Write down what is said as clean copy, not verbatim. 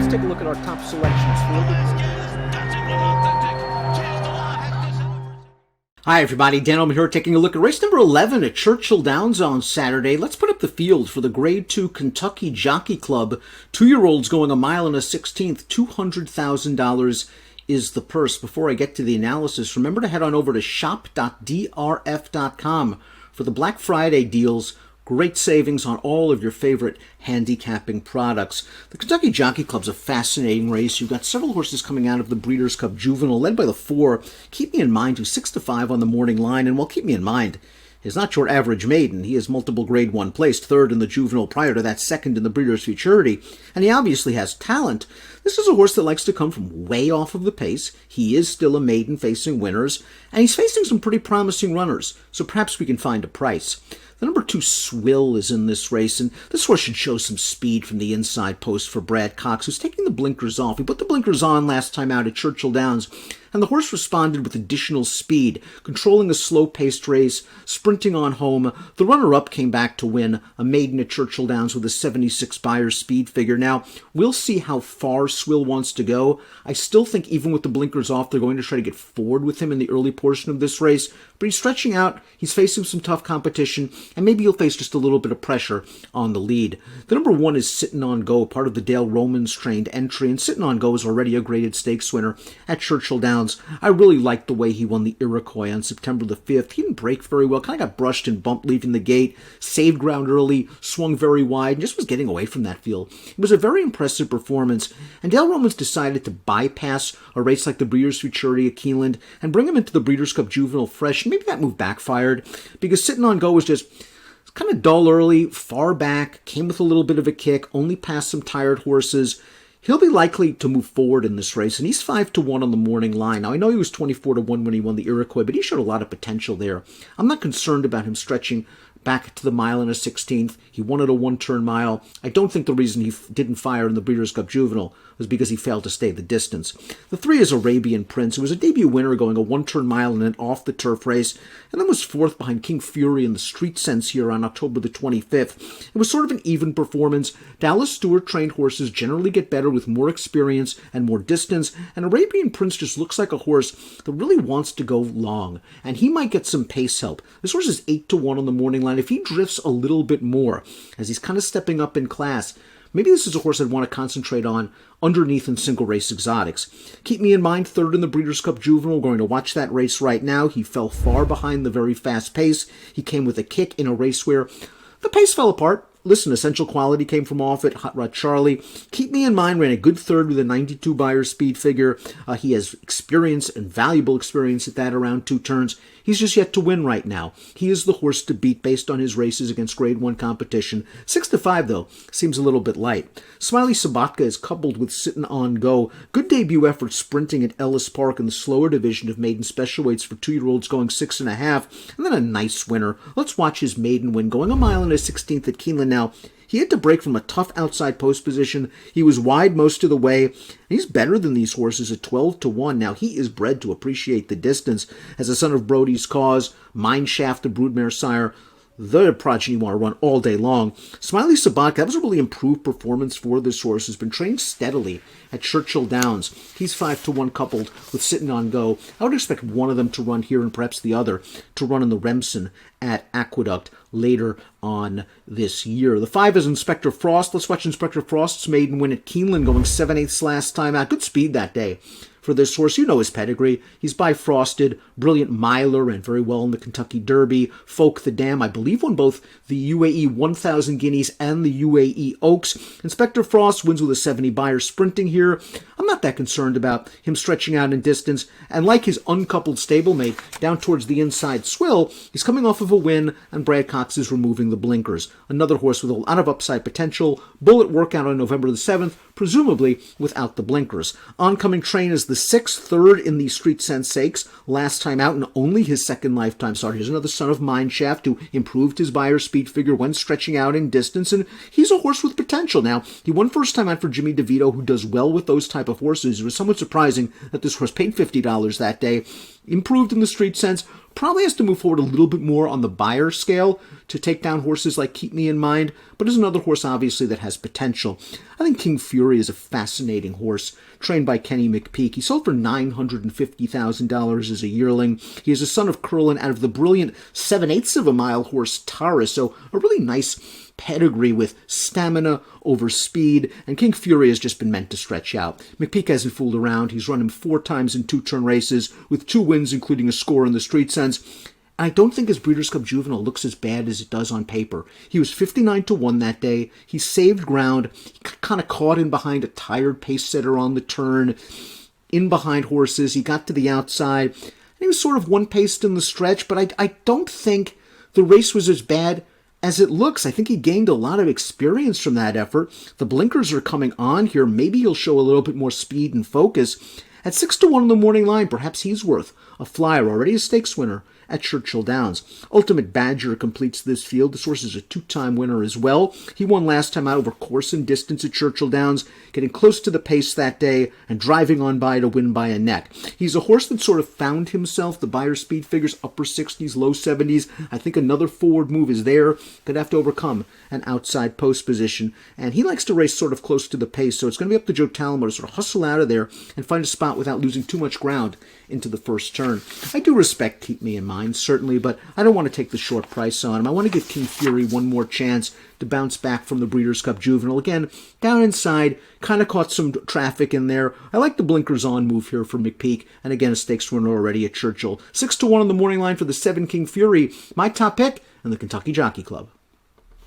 let's take a look at our top selections for the... Hi everybody, Dan Illman here taking a look at race number 11 at Churchill Downs on Saturday. Let's put up the field for the Grade 2 Kentucky Jockey Club. 2-year-olds going a mile and a 16th, $200,000 is the purse. Before I get to the analysis, remember to head on over to shop.drf.com for the Black Friday deals. Great savings on all of your favorite handicapping products. The Kentucky Jockey Club's a fascinating race. You've got several horses coming out of the Breeders' Cup Juvenile, led by the 4, Keep Me in Mind, who's 6-5 on the morning line. And while Keep Me in Mind is not your average maiden, he is multiple Grade 1 placed, 3rd in the Juvenile prior to that, 2nd in the Breeders' Futurity, and he obviously has talent. This is a horse that likes to come from way off of the pace. He is still a maiden facing winners, and he's facing some pretty promising runners, so perhaps we can find a price. The number 2, Swill, is in this race, and this horse should show some speed from the inside post for Brad Cox, who's taking the blinkers off. He put the blinkers on last time out at Churchill Downs, and the horse responded with additional speed, controlling a slow-paced race, sprinting on home. The runner-up came back to win, a maiden at Churchill Downs with a 76 Beyer speed figure. Now, we'll see how far Swill wants to go. I still think even with the blinkers off, they're going to try to get forward with him in the early portion of this race, but he's stretching out, he's facing some tough competition, and maybe he'll face just a little bit of pressure on the lead. The number 1 is Sittin' on Go, part of the Dale Romans trained entry, and Sittin' on Go is already a graded stakes winner at Churchill Downs. I really liked the way he won the Iroquois on September the 5th. He didn't break very well, kind of got brushed and bumped leaving the gate, saved ground early, swung very wide, and just was getting away from that field. It was a very impressive performance, and Dale Romans decided to bypass a race like the Breeders' Futurity at Keeneland and bring him into the Breeders' Cup Juvenile fresh. Maybe that move backfired, because Sittin' on Go was just kind of dull early, far back, came with a little bit of a kick, only passed some tired horses. He'll be likely to move forward in this race, and he's 5-1 on the morning line. Now, I know he was 24-1 when he won the Iroquois, but he showed a lot of potential there. I'm not concerned about him stretching back to the mile and a 16th. He won at a one-turn mile. I don't think the reason he didn't fire in the Breeders' Cup Juvenile was because he failed to stay the distance. The 3 is Arabian Prince, who was a debut winner going a one-turn mile in an off-the-turf race, and then was 4th behind King Fury in the Street Sense here on October the 25th. It was sort of an even performance. Dallas Stewart-trained horses generally get better with more experience and more distance, and Arabian Prince just looks like a horse that really wants to go long, and he might get some pace help. This horse is 8-1 on the morning line. If he drifts a little bit more, as he's kind of stepping up in class, maybe this is a horse I'd want to concentrate on underneath in single race exotics. Keep Me in Mind, 3rd in the Breeders' Cup Juvenile. We're going to watch that race right now. He fell far behind the very fast pace. He came with a kick in a race where the pace fell apart. Listen, Essential Quality came from off it. Hot Rod Charlie. Keep Me in Mind ran a good 3rd with a 92 Beyer speed figure. He has experience and valuable experience at that around 2 turns. He's just yet to win right now. He is the horse to beat based on his races against Grade 1 competition. 6-5, though, seems a little bit light. Smiley Sobaka is coupled with Sittin' on Go. Good debut effort sprinting at Ellis Park in the slower division of maiden special weights for 2-year-olds going 6.5, and then a nice winner. Let's watch his maiden win, going a mile and a 16th at Keeneland. Now, he had to break from a tough outside post position. He was wide most of the way. And he's better than these horses at 12-1. Now, he is bred to appreciate the distance. As a son of Brody's Cause, Mineshaft, the broodmare sire, the progeny want to run all day long. Smiley Sobaka, that was a really improved performance for this horse. Has been trained steadily at Churchill Downs. He's 5-1 coupled with Sittin' on Go. I would expect one of them to run here and perhaps the other to run in the Remsen at Aqueduct later on this year. The 5 is Inspector Frost. Let's watch Inspector Frost's maiden win at Keeneland, going 7/8 last time out. Good speed that day for this horse. You know his pedigree. He's by Frosted, brilliant miler, and very well in the Kentucky Derby. Folk the Dam, I believe, won both the UAE 1000 Guineas and the UAE Oaks. Inspector Frost wins with a 70 Beyer sprinting here. I'm not that concerned about him stretching out in distance, and like his uncoupled stablemate down towards the inside Swill, he's coming off of a win, and Brad Cox is removing the blinkers. Another horse with a lot of upside potential. Bullet workout on November the 7th, presumably without the blinkers. Oncoming Train is the 6th, 3rd in the Street Sense Stakes, last time out and only his second lifetime start. Here's another son of Mineshaft who improved his Beyer speed figure when stretching out in distance, and he's a horse with potential. Now, he won first time out for Jimmy DeVito, who does well with those type of horses. It was somewhat surprising that this horse paid $50 that day. Improved in the Street Sense, Probably has to move forward a little bit more on the buyer scale to take down horses like Keep Me in Mind, but is another horse, obviously, that has potential. I think King Fury is a fascinating horse, trained by Kenny McPeek. He sold for $950,000 as a yearling. He is a son of Curlin out of the brilliant 7/8 of a mile horse Taurus, so a really nice pedigree with stamina over speed, and King Fury has just been meant to stretch out. McPeek hasn't fooled around. He's run him 4 times in 2-turn races, with 2 wins, including a score in the Street Sense. And I don't think his Breeders' Cup Juvenile looks as bad as it does on paper. He was 59-1 that day. He saved ground. He kind of caught in behind a tired pace setter on the turn, in behind horses. He got to the outside, and he was sort of one-paced in the stretch, but I don't think the race was as bad as it looks. I think he gained a lot of experience from that effort. The blinkers are coming on here. Maybe he'll show a little bit more speed and focus. At 6-1 on the morning line, perhaps he's worth a flyer. Already a stakes winner at Churchill Downs. Ultimate Badger completes this field. This horse is a 2-time winner as well. He won last time out over course and distance at Churchill Downs, getting close to the pace that day and driving on by to win by a neck. He's a horse that sort of found himself. The buyer speed figures upper 60s, low 70s. I think another forward move is there. Could have to overcome an outside post position. And he likes to race sort of close to the pace, so it's going to be up to Joe Talamo to sort of hustle out of there and find a spot without losing too much ground into the first turn. I do respect Keep Me in Mind, certainly, but I don't want to take the short price on him. I want to give King Fury one more chance to bounce back from the Breeders' Cup Juvenile. Again, down inside, kind of caught some traffic in there. I like the blinkers on move here for McPeek, and again, a stakes winner already at Churchill. 6-1 on the morning line for the 7 King Fury, my top pick in the Kentucky Jockey Club.